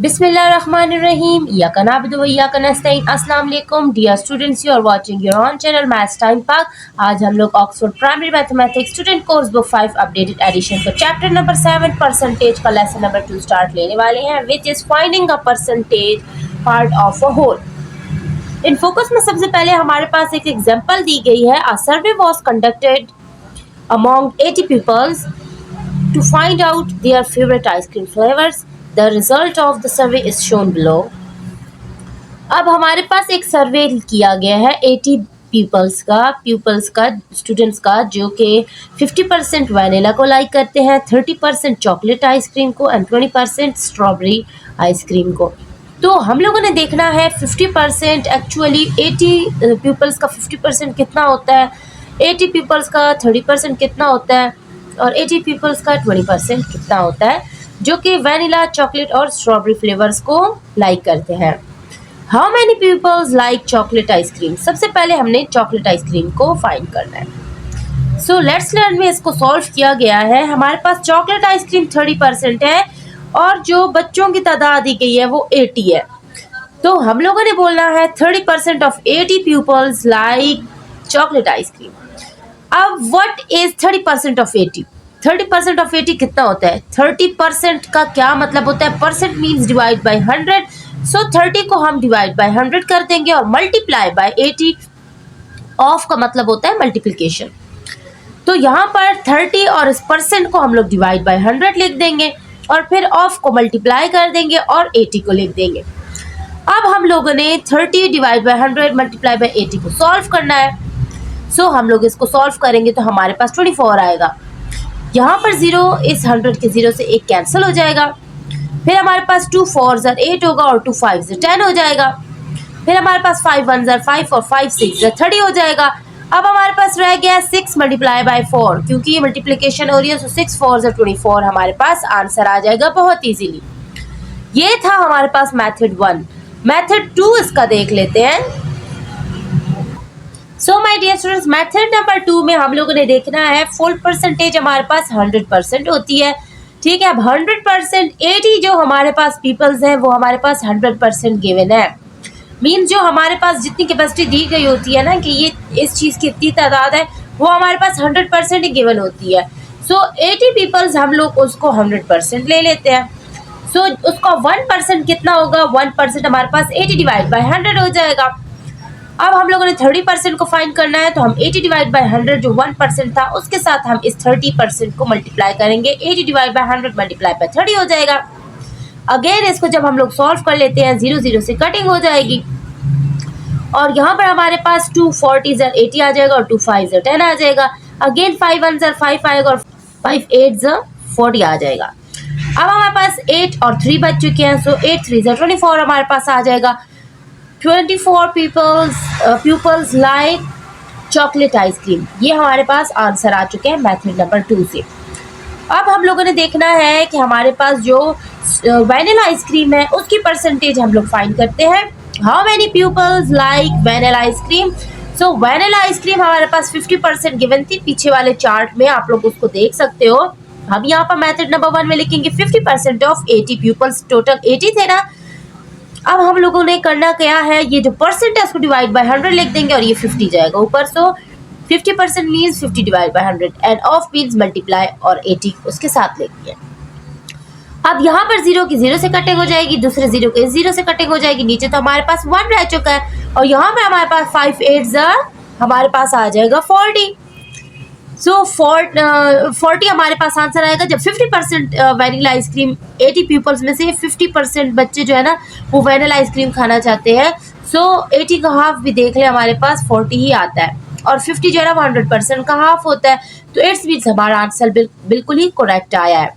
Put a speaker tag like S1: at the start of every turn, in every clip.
S1: Bismillahirrahmanirrahim. Iyaka na'budu wa iyaka nasta'in. अस्सलाम वालेकुम dear students, you are watching your own channel maths time Pak. आज हम लोग Oxford primary mathematics student course book 5 updated edition का chapter number 7 percentage का lesson number 2 start लेने वाले हैं, which is finding a percentage part of a whole. In focus में सबसे पहले हमारे पास एक एग्जांपल दी गई है। A survey was conducted among 80 peoples to find out their favorite ice cream flavors. The result of the survey is shown below. अब हमारे पास एक सर्वे किया गया है 80 पीपल्स का स्टूडेंट्स का, जो कि 50% वैनिला को लाइक करते हैं, 30% चॉकलेट आइसक्रीम को एंड 20% स्ट्रॉबेरी आइसक्रीम को। तो हम लोगों ने देखना है 50% एक्चुअली 80 पीपल्स का 50% कितना होता है, 80 पीपल्स का 30% कितना होता है और 80 पीपल्स का 20% कितना होता है, जो कि वैनिला, चॉकलेट और स्ट्रॉबेरी फ्लेवर्स को लाइक करते हैं। How many peoples like chocolate ice cream? सबसे पहले हमने चॉकलेट आइसक्रीम को फाइंड करना है। सो लेट्स लर्न में इसको सॉल्व किया गया है। हमारे पास चॉकलेट आइसक्रीम 30% है और जो बच्चों की तादाद दी गई है वो 80 है। तो हम लोगों ने बोलना है 30% of 80 peoples like chocolate ice cream. अब व्हाट इज 30% ऑफ 80? 30% ऑफ 80 कितना होता है? 30% का क्या मतलब होता है? Percent means divide by 100। सो 30 को हम डिवाइड बाय 100 कर देंगे और मल्टीप्लाई बाय 80। ऑफ का मतलब होता है मल्टीप्लिकेशन। तो यहाँ पर 30 और इस परसेंट को हम लोग डिवाइड बाय 100 लिख देंगे और फिर ऑफ को मल्टीप्लाई कर देंगे और 80 को लिख देंगे। अब हम लोगों ने 30 डिवाइड बाय 100 मल्टीप्लाई बाय 80 को सॉल्व करना है। सो हम लोग इसको सॉल्व करेंगे तो हमारे पास 24 आएगा। यहाँ पर 0 इस 100 के 0 से 1 कैंसिल हो जाएगा। फिर हमारे पास 2 4s 8 होगा और 2 5s 10 हो जाएगा। फिर हमारे पास 5 1s 5 और 5 6s 30 हो जाएगा। अब हमारे पास रह गया 6 मल्टीप्लाई बाय 4, क्योंकि ये मल्टीप्लिकेशन हो रही है। सो 6 4s 24 हमारे पास आंसर आ जाएगा बहुत ईजीली। ये था हमारे पास मेथड 1। मेथड 2 इसका देख लेते हैं। So my dear students, method number 2 में हम लोगों ने देखना है फुल परसेंटेज हमारे पास 100% होती है। ठीक है, अब 100% 80 जो हमारे पास पीपल्स हैं वो हमारे पास 100% गिवन है। मीन्स जो हमारे पास जितनी कैपेसिटी दी गई होती है ना कि ये इस चीज़ की इतनी तादाद है, वो हमारे पास 100% ही गिवन होती है। सो 80 पीपल्स हम लोग उसको 100% ले लेते हैं। सो उसका 1% कितना होगा? 1% हमारे पास 80 डिवाइड बाय 100 हो जाएगा। अब हम लोगों ने 30% को फाइंड करना है, तो हम 80 डिवाइड बाय 100 जो 1% था उसके साथ हम इस 30% को मल्टीप्लाई करेंगे। 80 डिवाइड बाय 100 मल्टीप्लाई बाय 30 हो जाएगा। अगेन इसको जब हम लोग सॉल्व कर लेते हैं 0 0 से कटिंग हो जाएगी और यहाँ पर हमारे पास 2 40s 80 आ जाएगा और 2 5s 10 आ जाएगा। अगेन 5 1s 5 आएगा और 5 8s 40 आ जाएगा। अब हमारे पास 8 और 3 बच चुके हैं। सो 8 3s 24 हमारे पास आ जाएगा। 24 पीपल्स लाइक चॉकलेट आइसक्रीम, ये हमारे पास आंसर आ चुके हैं मेथड नंबर 2 से। अब हम लोगों ने देखना है कि हमारे पास जो वैनिला आइसक्रीम है उसकी परसेंटेज हम लोग फाइंड करते हैं। How many peoples like vanilla ice cream? So vanilla ice cream हमारे पास 50% गिवन थी। पीछे वाले चार्ट में आप लोग उसको देख सकते हो। हम यहाँ पर मेथड नंबर 1 में लिखेंगे 50% ऑफ 80 पीपल्स, टोटल 80 थे ना। अब हम लोगों ने करना क्या है, ये जो परसेंट है उसको डिवाइड बाय 100 लिख देंगे और ये 50 जाएगा ऊपर। सो 50% means 50 divide by 100 end of means multiply और 80 उसके साथ लिखिए। अब यहाँ पर 0 की 0 से कटिंग हो जाएगी, दूसरे 0 के 0 से कटिंग हो जाएगी। नीचे तो हमारे पास 1 रह चुका है और यहाँ पे हमारे पास 5 8s हमारे पास आ जाएगा 40। सो 40 हमारे पास आंसर आएगा जब 50% वैनिला आइसक्रीम 80 पीपल्स में से 50% बच्चे जो है ना वो वैनिला आइसक्रीम खाना चाहते हैं। सो 80 का हाफ भी देख ले, हमारे पास 40 ही आता है और 50 जो है ना वो 100% का हाफ होता है। तो इट्स मीन्स हमारा आंसर बिल्कुल ही करेक्ट आया है।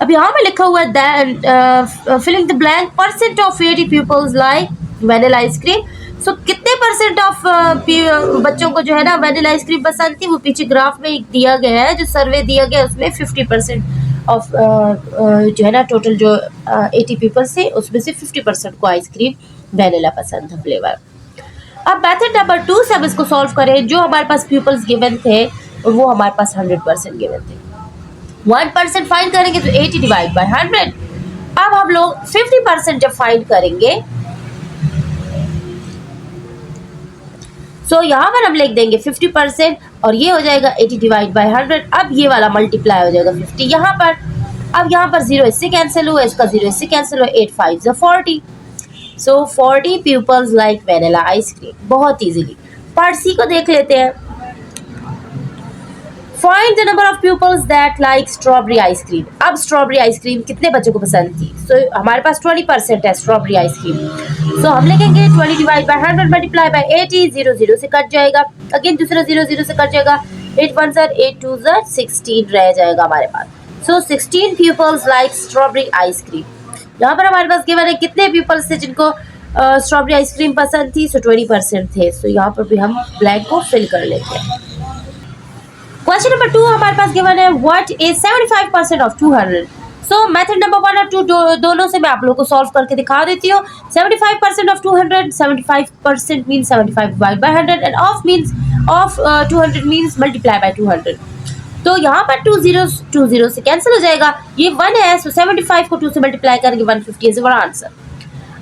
S1: अब यहाँ पे लिखा हुआ है filling the blank percent of 80 peoples like vanilla ice cream. So कितने परसेंट ऑफ बच्चों को जो है ना वैनिला आइसक्रीम पसंद थी, वो पीछे ग्राफ में दिया गया है। जो सर्वे दिया गया है उसमें 50% ऑफ जो है ना टोटल जो 80 पीपल्स थे उसमें से 50% को आइसक्रीम वैनिला पसंद था फ्लेवर। अब मेथड नंबर 2 से हम इसको सॉल्व करें। जो हमारे पास पीपल्स गिवन थे वो हमारे पास 100% गिवन थे। 1% फाइंड करेंगे तो 80 डिवाइड बाय 100। अब हम लोग 50% जब फाइंड करेंगे यहाँ पर हम लिख देंगे 50% और ये हो जाएगा 80 डिवाइड बाय 100। अब ये वाला मल्टीप्लाई हो जाएगा 50 यहाँ पर। अब यहाँ पर 0 इससे कैंसिल हुआ, इसका 0 इससे कैंसिल हुआ, 8 5 40। 40 पीपल्स लाइक वेनिला आइसक्रीम। बहुत इजीली। पार्ट सी को देख लेते हैं। Find the number of peoples that like strawberry ice cream. अब स्ट्रॉबेरी आइसक्रीम कितने बच्चों को पसंद थी? हमारे पास 20% है स्ट्रॉबेरी आइसक्रीम। हम लिखेंगे 20 डिवाइड बाय 100 मल्टीप्लाई बाय 80। 0 0 से कट जाएगा, अगेन दूसरा 0 0 से कट जाएगा। 8 1 8 2 16 रह जाएगा हमारे पास। 16 पीपल्स लाइक स्ट्रॉबेरी आइसक्रीम। यहाँ पर हमारे पास गिवन है कितने पीपल्स थे जिनको स्ट्रॉबेरी आइसक्रीम पसंद थी। 20% थे। यहाँ पर भी हम ब्लैंक को फिल कर लेते हैं। क्वेश्चन नंबर 2 हमारे पास गिवन है what is 75% of 200। Method number 1 और 2 दोनों से मैं आप लोगों को सॉल्व करके दिखा देती हूँ। 75% of 200, 75% means 75 divide by 100 end of means of 200 means multiply by 200। यहाँ पर 2 0 से कैंसिल हो जाएगा, ये 1 है। 75 को 2 से मल्टीप्लाई करेंगे 150 इज आवर आंसर।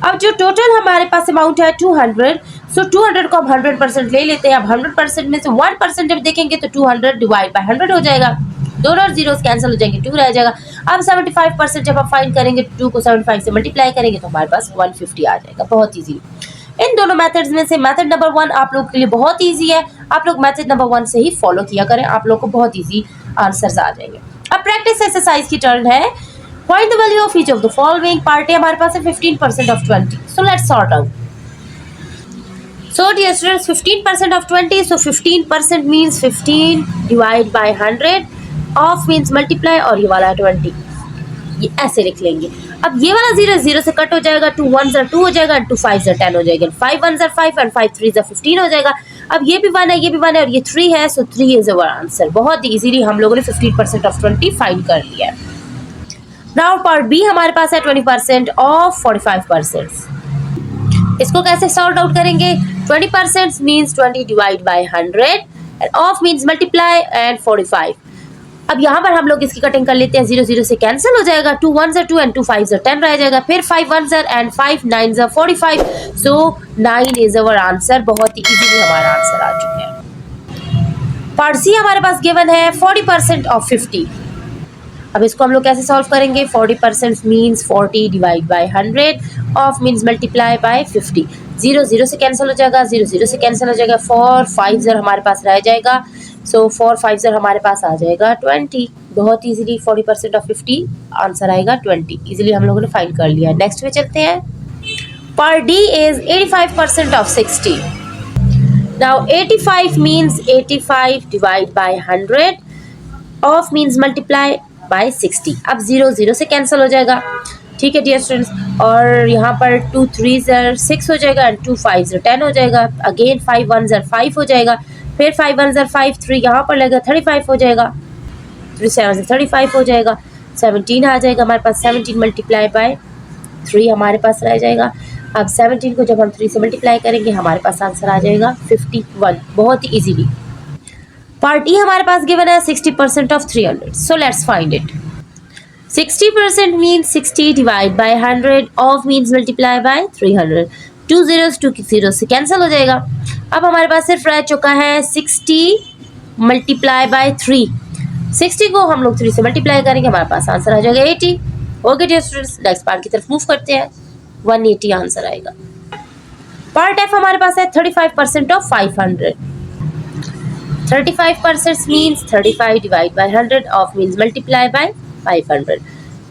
S1: अब जो टोटल हमारे पास अमाउंट है 200, 200 को हम 100% ले लेते हैं। अब 100% में से 1% जब देखेंगे तो 200 डिवाइड बाय 100 हो जाएगा। दोनों जीरोस कैंसिल हो जाएंगे, 2 रह जाएगा। अब 75% जब हम फाइंड करेंगे 2 को 75 से मल्टीप्लाई करेंगे तो हमारे पास 150 आ जाएगा। बहुत ईजी। इन दोनों मेथड्स में से मेथड नंबर 1 आप लोग के लिए बहुत ईजी है। आप लोग मेथड नंबर 1 से ही फॉलो किया करें, आप लोग को बहुत ईजी आंसर्स आ जाएंगे। अब प्रैक्टिस एक्सरसाइज की टर्न है। Find the value of each of the following। Part A हमारे पास है 15% of 20। let's sort out। dear students, 15% of 20, 15% means 15 divide by 100, of means multiply और ये वाला 20, ये ऐसे लिख लेंगे। अब ये वाला 0 0 से कट हो जाएगा, 2 1 2 हो जाएगा, 2 5 10 हो जाएगा, 5 1 5 and 5 3 15 हो जाएगा। अब ये भी 1 है, ये भी 1 है और ये 3 है, 3 is our answer। बहुत इजीली हम लोगों ने 15% of 20 फाइंड कर लिया है। नाउ पार्ट बी हमारे पास है 20% ऑफ 45%। इसको कैसे सॉल्व आउट करेंगे? 20% means 20 divide by 100 end of means multiply and 45। अब यहाँ पर हम लोग इसकी कटिंग कर लेते हैं। 0 0 से कैंसिल हो जाएगा, 2 1 2 एंड 2 5 10 रह जाएगा, फिर 5 1 एंड 5 9 45। 9 is our answer. बहुत ही इजीली हमारा आंसर आ चुका है। पार्ट सी हमारे पास गिवन है 40% ऑफ 50। अब इसको हम लोग कैसे सॉल्व करेंगे? 40% means 40 divide by 100, of means multiply by 50। 0 0 से कैंसिल हो जाएगा, 0 0 से कैंसिल हो जाएगा, 4 5 0 हमारे पास रह जाएगा। 4 5 0 हमारे पास आ जाएगा 20। बहुत इजीली 40% ऑफ 50 आंसर आएगा 20। इजीली हम लोगों ने फाइंड कर लिया। नेक्स्ट में चलते हैं। Part D is 85% of 60। Now 85 means 85 divide by 100, of means multiply by 60। अब 0 0 से कैंसिल हो जाएगा, ठीक है डियर स्टूडेंट्स। और यहाँ पर 2 3 6 हो जाएगा एंड 2 5 10 हो जाएगा। अगेन 5 1 5 हो जाएगा, फिर 5 1 5 3 यहाँ पर लगेगा, 35 हो जाएगा, 3 7 35 हो जाएगा, 17 आ जाएगा हमारे पास। 17 मल्टीप्लाई बाय 3 हमारे पास रह जाएगा। अब 17 को जब हम 3 से मल्टीप्लाई करेंगे हमारे पास आंसर आ जाएगा 51। बहुत ही ईजीली। पार्ट ई हमारे पास गिवन है 60% of 300। Let's find it. 60% means 60 divide by 100, of means multiply by 300। 2 0 से कैंसिल हो जाएगा। अब हमारे पास सिर्फ रह चुका है 60 मल्टीप्लाई बाय 3। 60 को हम लोग 3 से मल्टीप्लाई करेंगे, हमारे पास आंसर आ जाएगा 80। Okay dear students, next part की तरफ मूव करते हैं। 180 आंसर आएगा। पार्ट एफ हमारे पास है 35% of 500। 35% means 35 divide by 100, of means multiply by 500।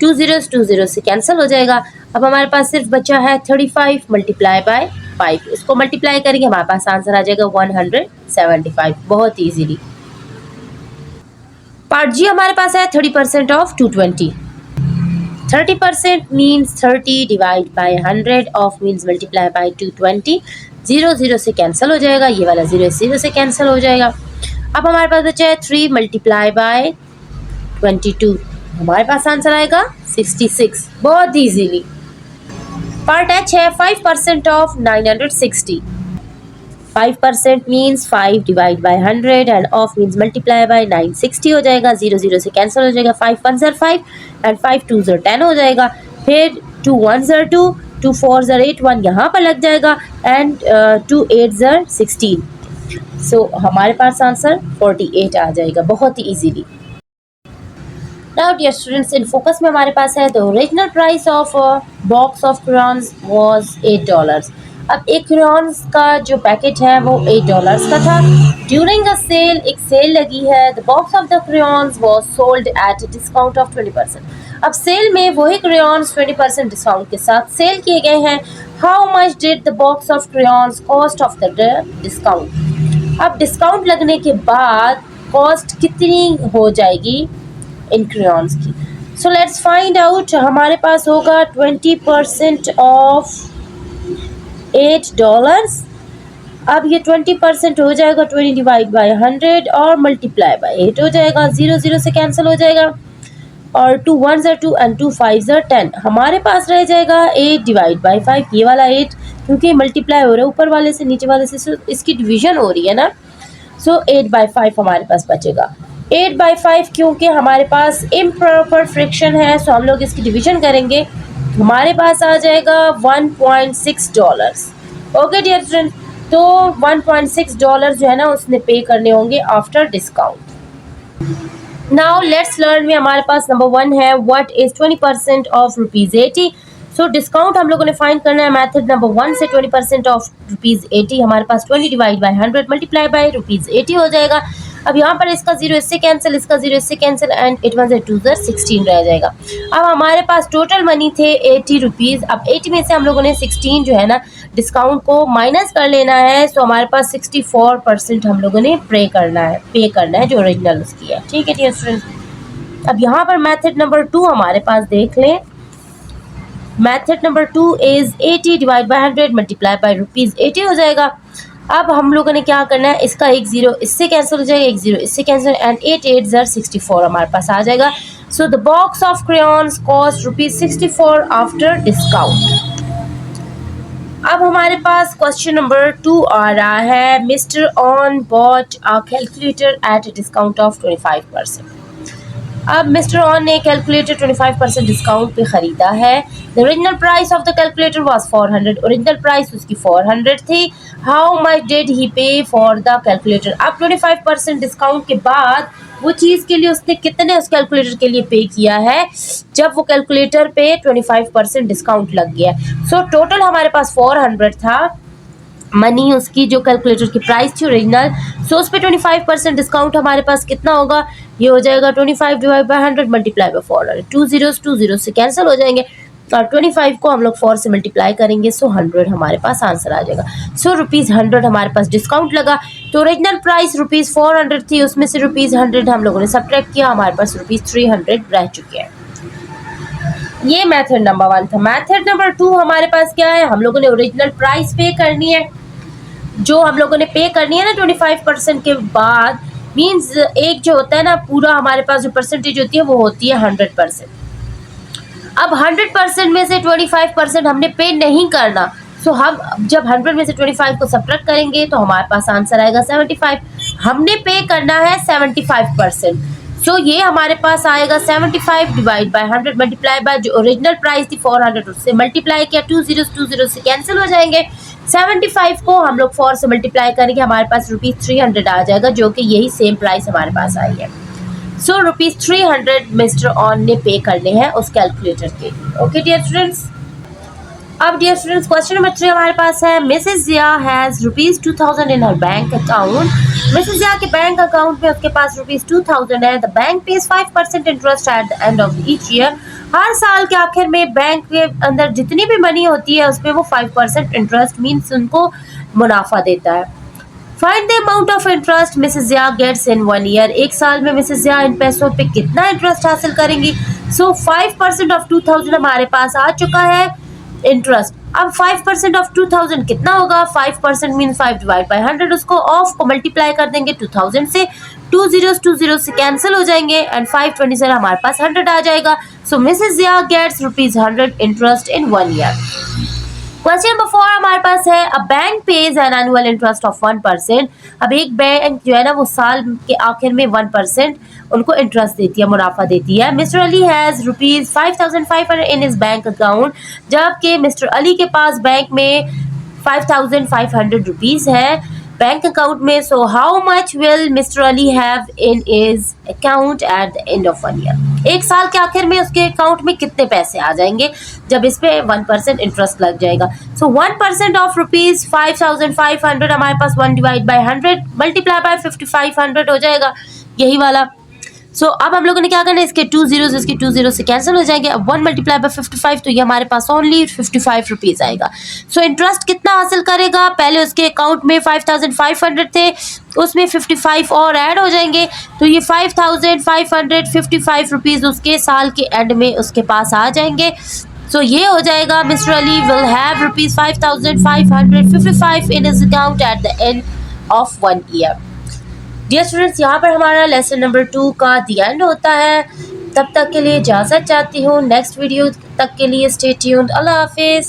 S1: 2 0 से कैंसिल हो जाएगा। अब हमारे पास सिर्फ बचा है 35 मल्टीप्लाई बाय 5। इसको मल्टीप्लाई करेंगे हमारे पास आंसर आ जाएगा 175। बहुत इजीली। पार्ट जी हमारे पास है 30% of 220। 30% means 30 divide by 100, of means multiply by 220। 0 0 से कैंसिल हो जाएगा, ये वाला 0 0 से कैंसिल हो जाएगा। अब हमारे पास बचा है 3 मल्टीप्लाई बाय 22, हमारे पास आंसर आएगा 66। बहुत इजीली। पार्ट एच है 5% of 960। 5% means 5 divide by 100 end of means multiply by 960 हो जाएगा। 0 0 से कैंसिल हो जाएगा, 5 1 5 एंड 5 2 10 हो जाएगा। फिर 2 1s are 2, 2 4s are 8, 1 यहाँ पर लग जाएगा एंड 2 8s are 16. सो हमारे पास आंसर 48 आ जाएगा बहुत ही इजीली. नाउ डियर स्टूडेंट्स, इन फोकस में हमारे पास है the original price of box of crayons was $8. अब एक क्रेयॉन्स का जो पैकेट है वो $8 का था. ड्यूरिंग अ सेल, एक सेल लगी है. The box of the crayons was sold at discount of 20%. अब सेल में वही क्रेयॉन्स 20% डिस्काउंट के साथ सेल किए गए हैं. How much did the box of crayons cost of the discount. अब डिस्काउंट लगने के बाद कॉस्ट कितनी हो जाएगी इन क्रेयॉन्स की. So let's find out. हमारे पास होगा 20% ऑफ $8. अब ये 20% हो जाएगा 20 डिवाइड बाई 100 और मल्टीप्लाई बाई 8 हो जाएगा. 0 0 से कैंसिल हो जाएगा और 2 1s are 2 and 2 5s are 10. हमारे पास रह जाएगा 8 डिवाइड बाई 5. ये वाला 8 क्योंकि मल्टीप्लाई हो रहा है ऊपर वाले से नीचे वाले से, इसकी डिवीजन हो रही है ना. सो 8/5 हमारे पास बचेगा. 8/5 क्योंकि हमारे पास इम्प्रॉपर फ्रैक्शन है, सो हम लोग इसकी डिवीजन करेंगे. हमारे पास आ जाएगा $1.6. ओके डियर स्टूडेंट, तो $1.6 जो है ना उसने पे करने होंगे after discount. Now let's learn में हमारे पास नंबर 1 है what is 20% of ₹80. So discount हम लोगों ने फाइंड करना है. मेथड नंबर 1 से 20% ऑफ ₹80 हमारे पास 20 डिवाइड बाई 100 मल्टीप्लाई बाई ₹80 हो जाएगा. अब यहाँ पर इसका 0 इससे कैंसिल, इसका 0 इससे cancel and 8 1s are 2s are 16 रह जाएगा. अब हमारे पास टोटल मनी थे ₹80. अब 80 में से हम लोगों ने 16 जो है ना डिस्काउंट को माइनस कर लेना है. सो हमारे पास 64% हम लोगों ने पे करना है जो ओरिजिनल उसकी है. ठीक है डियर स्टूडेंट्स. अब यहाँ पर मेथड नंबर 2 हमारे पास देख लें. Method number 2 is 80 divide by 100 multiply by ₹80 हो जाएगा. अब हम लोगों ने क्या करना है, इसका एक 0 इससे कैंसिल हो जाएगा, एक 0 इससे कैंसिल एंड 8 8s are 64 हमारे पास आ जाएगा. So the box of crayons cost ₹64 after discount. अब हमारे पास क्वेश्चन नंबर 2 आ रहा है. Mister on bought a calculator at discount of 25%. अब मिस्टर ऑन ने कैलकुलेटर 25% डिस्काउंट पे ख़रीदा है. The original price of the calculator was 400. Original price उसकी 400 थी. हाउ मच डिड ही पे फॉर द कैलकुलेटर. अब 25% डिस्काउंट के बाद वो चीज़ के लिए उसने कितने उस कैलकुलेटर के लिए पे किया है जब वो कैलकुलेटर पे 25% डिस्काउंट लग गया. सो टोटल हमारे पास 400 था मनी उसकी, जो कैलकुलेटर की प्राइस थी ओरिजिनल. सो उस पर 25% डिस्काउंट हमारे पास कितना होगा, ये हो जाएगा 25 डिवाइड बाई 100 मल्टीप्लाई बाई 400. 2 0 से कैंसिल हो जाएंगे और 25 को हम लोग 4 से मल्टीप्लाई करेंगे. सो 100 हमारे पास आंसर आ जाएगा. सो ₹100 हमारे पास डिस्काउंट लगा. तो ओरिजिनल प्राइस ₹400 थी, उसमें से ₹100 हम लोगों ने सब्ट्रैक्ट किया, हमारे पास ₹300 रह चुके हैं. ये मेथड नंबर 1 था. मेथड नंबर 2 हमारे पास क्या है, हम लोगों ने ओरिजिनल प्राइस पे करनी है. जो हम लोगों ने पे करनी है ना 25% के बाद, मीन्स एक जो होता है ना पूरा हमारे पास जो परसेंटेज होती है वो होती है 100%. अब 100% में से 25% हमने पे नहीं करना. सो हम जब 100 में से 25 को सब्ट्रैक्ट करेंगे तो हमारे पास आंसर आएगा 75. हमने पे करना है 75%. सो ये हमारे पास आएगा 75 डिवाइड बाई 100 मल्टीप्लाई बाय जो ओरिजिनल प्राइस थी 400 उससे मल्टीप्लाई किया. 2 0 से कैंसिल हो जाएंगे. 75 को हम लोग 4 से मल्टीप्लाई करेंगे, हमारे पास ₹300 आ जाएगा, जो कि यही सेम प्राइस हमारे पास आई है. सो ₹300 मिस्टर ऑन ने पे करने हैं उस कैलकुलेटर के. Okay dear students. अब डियर स्टूडेंट्स क्वेश्चन नंबर 3 हमारे पास है. Mrs Jiya has ₹2000 in her bank account. Mrs Jiya के बैंक अकाउंट में उसके पास ₹2000 है. The bank pays 5% interest at the end of each year. हर साल के आखिर में बैंक के अंदर जितनी भी मनी होती है उसमें वो 5% इंटरेस्ट मीन्स उनको मुनाफा देता है. Find the amount of interest Mrs Jiya gets in 1 year. एक साल में मिसेस जिया इन पैसों पे कितना इंटरेस्ट हासिल करेंगी. सो 5% ऑफ 2000 हमारे पास आ चुका है इंटरेस्ट. अब 5% ऑफ 2000 कितना होगा, 5% मीन 5 डिवाइड बाई 100. उसको ऑफ को मल्टीप्लाई कर देंगे 2000 से. 2 0 से कैंसिल हो जाएंगे एंड 5 20 से हमारे पास 100 आ जाएगा. So Mrs Jiya gets ₹100 interest in 1 year. Question number 4 हमारे पास है a bank pays an annual interest of 1%। अब एक बैंक जो है ना वो साल के आखिर में 1% उनको इंटरेस्ट देती है, मुनाफा देती है। Mister Ali has ₹5,500 in his bank account, जबकि मिस्टर अली के पास बैंक में 5,500 रुपीज है बैंक अकाउंट में। So how much will mister Ali have in his account at the end of 1 year. एक साल के आखिर में उसके अकाउंट में कितने पैसे आ जाएंगे जब इस पे 1% इंटरेस्ट लग जाएगा। सो 1% ऑफ ₹5,500 हमारे पास 1/100 मल्टीप्लाई बाय 5,500 हो जाएगा, यही वाला। सो अब हम लोगों ने क्या करना है, इसके 2 zeros इसके 2 zeros से कैंसिल हो जाएंगे। अब 1 मल्टीप्लाई बाय 55 तो ये हमारे पास ओनली 55 रुपीज आएगा। सो इंटरेस्ट कितना हासिल करेगा, पहले उसके अकाउंट में 5,500 थे, उसमें 55 और ऐड हो जाएंगे तो ये 5,555 रुपीज उसके साल के एंड में उसके पास आ जाएंगे। सो ये हो जाएगा Mr Ali will have ₹5,555 in his account at the end of 1 year. Dear students, यहाँ पर हमारा लेसन नंबर 2 का दी एंड होता है। तब तक के लिए इजाज़त चाहती हूँ, नेक्स्ट वीडियो तक के लिए स्टे ट्यून्ड। अल्लाह हाफिज़।